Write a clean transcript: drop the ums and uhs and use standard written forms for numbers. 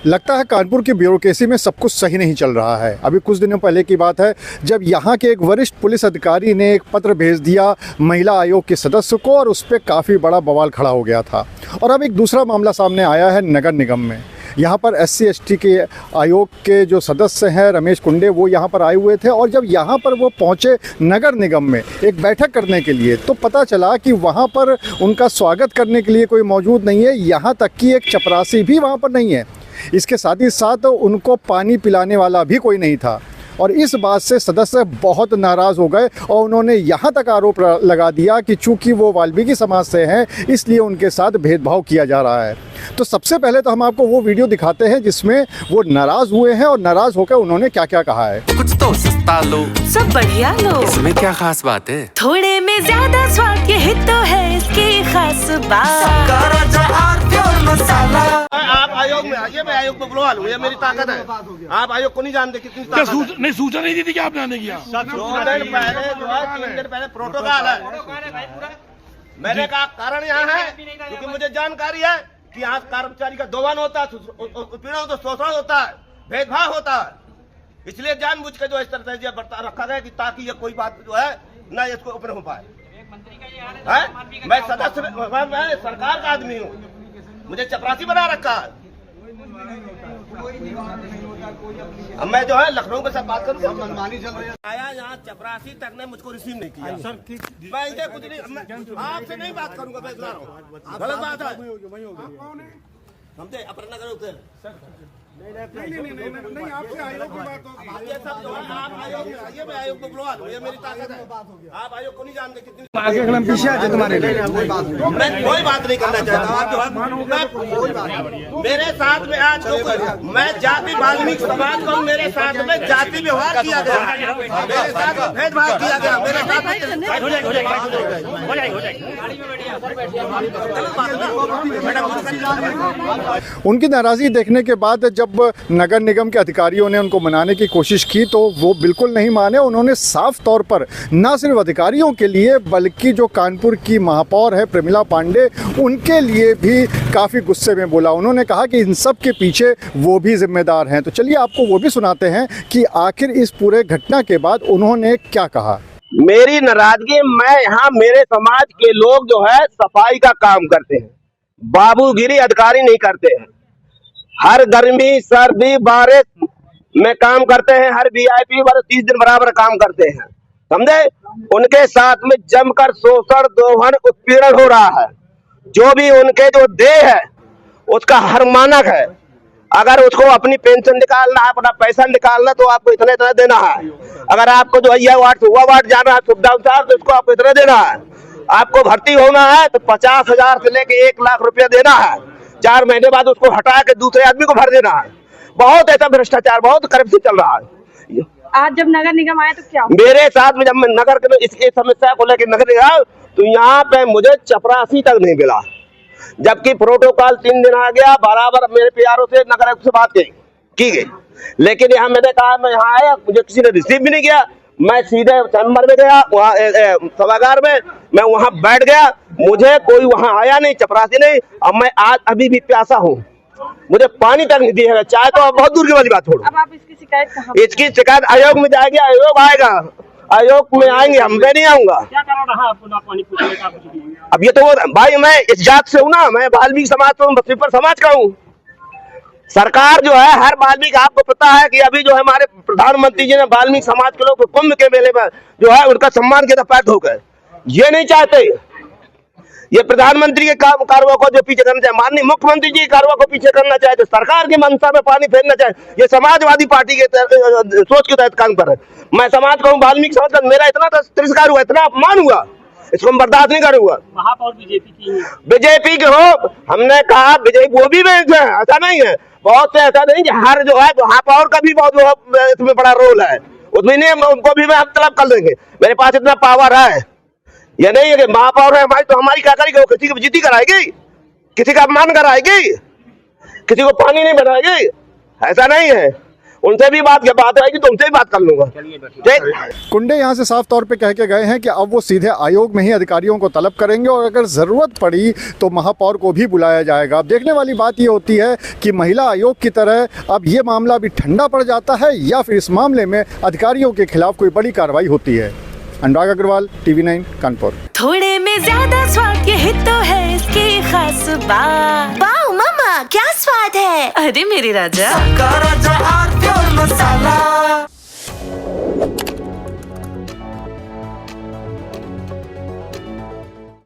लगता है कानपुर की ब्यूरोक्रेसी में सब कुछ सही नहीं चल रहा है। अभी कुछ दिनों पहले की बात है जब यहाँ के एक वरिष्ठ पुलिस अधिकारी ने एक पत्र भेज दिया महिला आयोग के सदस्य को और उस पर काफ़ी बड़ा बवाल खड़ा हो गया था। और अब एक दूसरा मामला सामने आया है नगर निगम में। यहाँ पर SC/ST के आयोग के जो सदस्य हैं रमेश कुंडे, वो यहाँ पर आए हुए थे और जब यहाँ पर वो पहुँचे नगर निगम में एक बैठक करने के लिए तो पता चला कि वहाँ पर उनका स्वागत करने के लिए कोई मौजूद नहीं है। यहाँ तक कि एक चपरासी भी वहाँ पर नहीं है। इसके साथ ही साथ उनको पानी पिलाने वाला भी कोई नहीं था और इस बात से सदस्य बहुत नाराज़ हो गए और उन्होंने यहाँ तक आरोप लगा दिया कि चूंकि वो वाल्मीकि समाज से हैं इसलिए उनके साथ भेदभाव किया जा रहा है। तो सबसे पहले तो हम आपको वो वीडियो दिखाते हैं जिसमें वो नाराज़ हुए हैं और नाराज़ होकर उन्होंने क्या क्या कहा है। कुछ तो सस्ता लो, सब बढ़िया लो, इसमें क्या खास बात है? थोड़े में ज्यादा स्वाद के हित तो है इसकी खास बात। आप आयोग में आइए, मैं आयोग को बुलवा लूँ, ये मेरी ताकत है। आप आयोग को नहीं जानते कितनी ताकत है। नहीं, सूचना नहीं दी थी कि आपने आने किया। 2 दिन पहले जो है 3 दिन पहले प्रोटोकॉल है। मैंने कहा कारण यहाँ है क्योंकि मुझे जानकारी है कि यहाँ कर्मचारी का दोहन होता है, उत्पीड़न होता है, शोषण होता है, भेदभाव होता है। इसलिए जानबूझ के जो इस तरह से बर्ता रखा गया कि ताकि ये कोई बात जो है न इसको ओपन हो पाए। मैं सदस्य, मैं सरकार का आदमी हूँ, मुझे चपरासी बना रखा है। अब मैं जो है लखनऊ के साथ बात करूँ, मनमानी चल रही है। आया यहाँ चपरासी तक ने मुझको रिसीव नहीं किया। सर मैं इसे कुछ नहीं, आपसे नहीं बात करूंगा, मैं इतना गलत बात है। समझे अपना करो नहीं, आपसे आयोग की बात होगी। ये सब जो है आप आयोग में आइए, मैं आयोग को बुलवा लूँ, ये मेरी ताकत है। आप आयोग को नहीं जानते कितनी आगे कलम पीछे आ जाए तुम्हारे लिए। मैं कोई बात नहीं करना चाहता। आप जो है मेरे साथ में आज जो मैं जाति वाल्मीकि समाज को मेरे साथ में जाति व्यवहार किया गया, मेरे साथ भेदभाव किया गया, मेरे साथ उनकी नाराज़गी देखने के बाद जब नगर निगम के अधिकारियों ने उनको मनाने की कोशिश की तो वो बिल्कुल नहीं माने। उन्होंने साफ तौर पर न सिर्फ अधिकारियों के लिए बल्कि जो कानपुर की महापौर है प्रमिला पांडे, उनके लिए भी काफ़ी गुस्से में बोला। उन्होंने कहा कि इन सब के पीछे वो भी जिम्मेदार हैं। तो चलिए आपको वो भी सुनाते हैं कि आखिर इस पूरे घटना के बाद उन्होंने क्या कहा। मेरी नाराजगी, मैं यहाँ मेरे समाज के लोग जो है सफाई का काम करते हैं, बाबूगिरी अधिकारी नहीं करते हैं। हर गर्मी सर्दी बारिश में काम करते हैं, हर VIP वर्ष 30 दिन बराबर काम करते हैं, समझे। उनके साथ में जमकर शोषण दोहन उत्पीड़न हो रहा है। जो भी उनके जो देह है उसका हर मानक है। अगर उसको अपनी पेंशन निकालना है, अपना पैसा निकालना, तो आपको इतना इतना देना है। अगर आपको जो यह वार्ड हुआ वार्ड जाना है सुविधा अनुसार, तो इसको आपको इतना देना है। आपको भर्ती होना है तो 50,000 से लेके 1 लाख रुपया देना है। 4 महीने बाद उसको हटा के दूसरे आदमी को भर देना है। बहुत ऐसा भ्रष्टाचार, बहुत करप्शन चल रहा है। आज जब नगर निगम आया तो क्या मेरे साथ में, जब मैं नगर के इस समस्या को लेकर नगर निगम, तो यहाँ पे मुझे चपरासी तक नहीं मिला, जबकि प्रोटोकॉल 3 दिन आ गया। बराबर मेरे PRO से नगर आयुक्त से बात की गई, लेकिन यहाँ मैंने कहा मैं यहाँ आया, मुझे किसी ने रिसीव भी नहीं किया। मैं सीधे चैम्बर में गया, वहाँ सभागार में, मैं वहाँ बैठ गया, मुझे कोई वहाँ आया नहीं, चपरासी नहीं। अब मैं आज अभी भी प्यासा हूँ, मुझे पानी तक नहीं दिया, चाहे तो बहुत दूर की वाली बात छोड़ो। अब आप इसकी शिकायत कहाँ? इसकी शिकायत आयोग में जाएगी, आयोग आएगा, आयोग में आएंगे, हम मैं नहीं आऊंगा। क्या कारण रहा आपको ना पानी पूछने का? अब ये तो भाई मैं इस जात से हूँ ना, मैं वाल्मीकि समाज तो स्वीपर समाज का हूँ। सरकार जो है हर वाल्मीकि, आपको पता है कि अभी जो है हमारे प्रधानमंत्री जी ने वाल्मीकि समाज के लोग कुंभ के मेले में जो है उनका सम्मान किया था पैर धोकर। ये नहीं चाहते, ये प्रधानमंत्री के कार्यों को जो पीछे करना चाहिए, माननीय मुख्यमंत्री जी के कार्यों को पीछे करना चाहते, सरकार की मंशा में पानी फेरना चाहे। ये समाजवादी पार्टी के सोच के तहत काम कर रहे हैं। मैं समाज का हूँ, वाल्मीकि समाज का, मेरा इतना तिरस्कार हुआ, इतना अपमान हुआ, इसको हम बर्दाश्त नहीं करूंगा। महापौर बीजेपी के हो, हमने कहा बीजेपी वो भी ऐसा नहीं है, बहुत से ऐसा नहीं, हर जो है महापौर का भी बहुत इसमें बड़ा रोल है, उसमें नहीं, उनको भी हम तलब कर देंगे। मेरे पास इतना पावर है, ये नहीं है कि महापौर है हमारी तो हमारी क्या करेगी, वो किसी की बेइज्जती कराएगी, किसी का अपमान कराएगी, किसी को पानी नहीं बनाएगी, ऐसा नहीं है। उनसे भी बात आएगी तो उनसे भी बात कर लूंगा। ठीक। कुंडे यहाँ से साफ तौर पे कह के गए हैं कि अब वो सीधे आयोग में ही अधिकारियों को तलब करेंगे और अगर ज़रूरत पड़ी तो महापौर को भी बुलाया जाएगा। अब देखने वाली बात ये होती है कि महिला आयोग की तरह अब ये मामला भी ठंडा पड़ जाता है या फिर इस मामले में अधिकारियों के खिलाफ कोई बड़ी कार्रवाई होती है। अनुराग अग्रवाल, TV9 कानपुर। थोड़े में ज्यादा स्वाद, यही तो है इसकी खास बात। वाओ मामा, क्या स्वाद है। अरे मेरे राजा, सबका राजा आर प्योर मसाला।